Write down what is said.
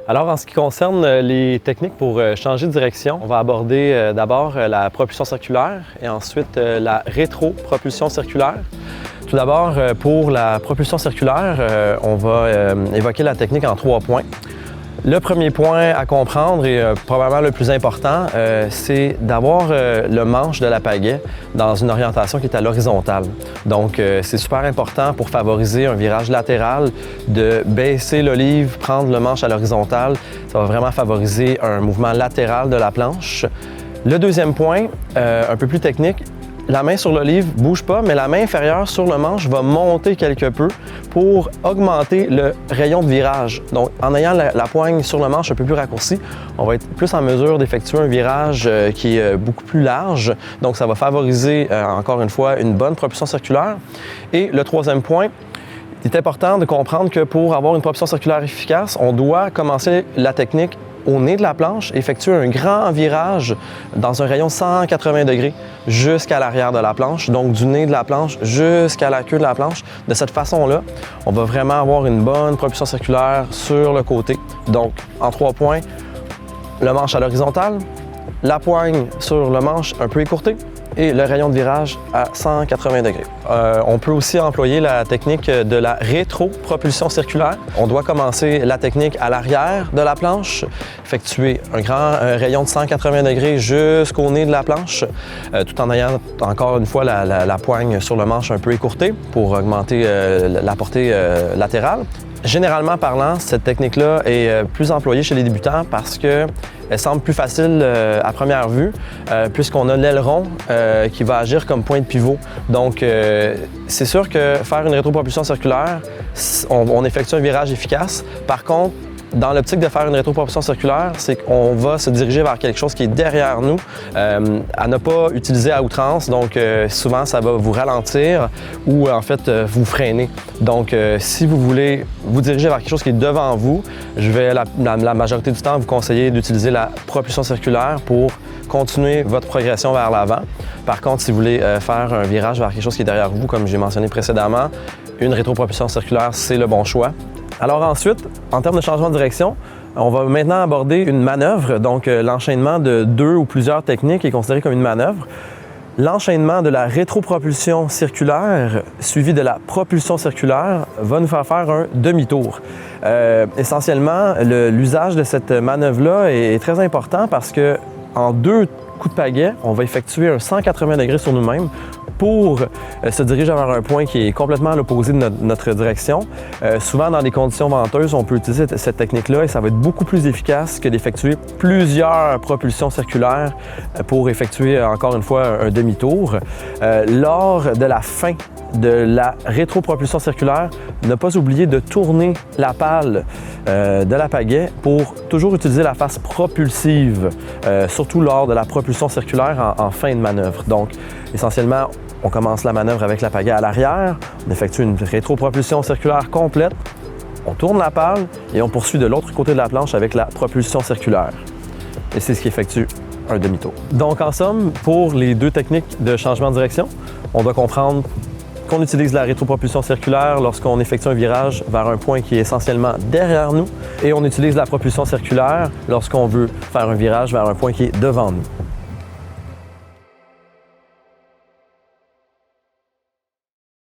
Alors, en ce qui concerne les techniques pour changer de direction, on va aborder d'abord la propulsion circulaire et ensuite la rétro-propulsion circulaire. Tout d'abord, pour la propulsion circulaire, on va évoquer la technique en 3 points. Le premier point à comprendre et probablement le plus important, c'est d'avoir le manche de la pagaie dans une orientation qui est à l'horizontale. Donc, c'est super important pour favoriser un virage latéral de baisser l'olive, prendre le manche à l'horizontale. Ça va vraiment favoriser un mouvement latéral de la planche. Le deuxième point, un peu plus technique, la main sur l'olive ne bouge pas, mais la main inférieure sur le manche va monter quelque peu pour augmenter le rayon de virage. Donc, en ayant la poigne sur le manche un peu plus raccourcie, on va être plus en mesure d'effectuer un virage qui est beaucoup plus large. Donc, ça va favoriser, encore une fois, une bonne propulsion circulaire. Et le troisième point, il est important de comprendre que pour avoir une propulsion circulaire efficace, on doit commencer la technique au nez de la planche, effectuer un grand virage dans un rayon de 180 degrés jusqu'à l'arrière de la planche, donc du nez de la planche jusqu'à la queue de la planche. De cette façon-là, on va vraiment avoir une bonne propulsion circulaire sur le côté. Donc, en 3 points, le manche à l'horizontale, la poigne sur le manche un peu écourtée et le rayon de virage à 180 degrés. On peut aussi employer la technique de la rétro-propulsion circulaire. On doit commencer la technique à l'arrière de la planche, effectuer un grand rayon de 180 degrés jusqu'au nez de la planche, tout en ayant encore une fois la poigne sur le manche un peu écourtée pour augmenter la portée latérale. Généralement parlant, cette technique-là est plus employée chez les débutants parce qu'elle semble plus facile à première vue, puisqu'on a l'aileron qui va agir comme point de pivot. Donc, c'est sûr que faire une rétropropulsion circulaire, on effectue un virage efficace. Par contre, dans l'optique de faire une rétropropulsion circulaire, c'est qu'on va se diriger vers quelque chose qui est derrière nous, à ne pas utiliser à outrance. Donc, souvent, ça va vous ralentir ou en fait vous freiner. Donc, si vous voulez vous diriger vers quelque chose qui est devant vous, je vais la majorité du temps vous conseiller d'utiliser la propulsion circulaire pour continuer votre progression vers l'avant. Par contre, si vous voulez faire un virage vers quelque chose qui est derrière vous, comme j'ai mentionné précédemment, une rétropropulsion circulaire, c'est le bon choix. Alors ensuite, en termes de changement de direction, on va maintenant aborder une manœuvre. Donc, l'enchaînement de 2 ou plusieurs techniques est considéré comme une manœuvre. L'enchaînement de la rétropropulsion circulaire suivi de la propulsion circulaire va nous faire faire un demi-tour. Essentiellement, l'usage de cette manœuvre-là est très important parce que en 2 coups de pagaie, on va effectuer un 180 degrés sur nous-mêmes pour se diriger vers un point qui est complètement à l'opposé de notre direction. Souvent, dans des conditions venteuses, on peut utiliser cette technique-là et ça va être beaucoup plus efficace que d'effectuer plusieurs propulsions circulaires pour effectuer, encore une fois, un demi-tour. Lors de la fin de la rétropropulsion circulaire, ne pas oublier de tourner la pale de la pagaie pour toujours utiliser la face propulsive, surtout lors de la propulsion circulaire en fin de manœuvre. Donc, essentiellement, on commence la manœuvre avec la pagaie à l'arrière, on effectue une rétropropulsion circulaire complète, on tourne la pale et on poursuit de l'autre côté de la planche avec la propulsion circulaire. Et c'est ce qui effectue un demi-tour. Donc, en somme, pour les 2 techniques de changement de direction, on doit comprendre qu'on utilise la rétropropulsion circulaire lorsqu'on effectue un virage vers un point qui est essentiellement derrière nous et on utilise la propulsion circulaire lorsqu'on veut faire un virage vers un point qui est devant nous.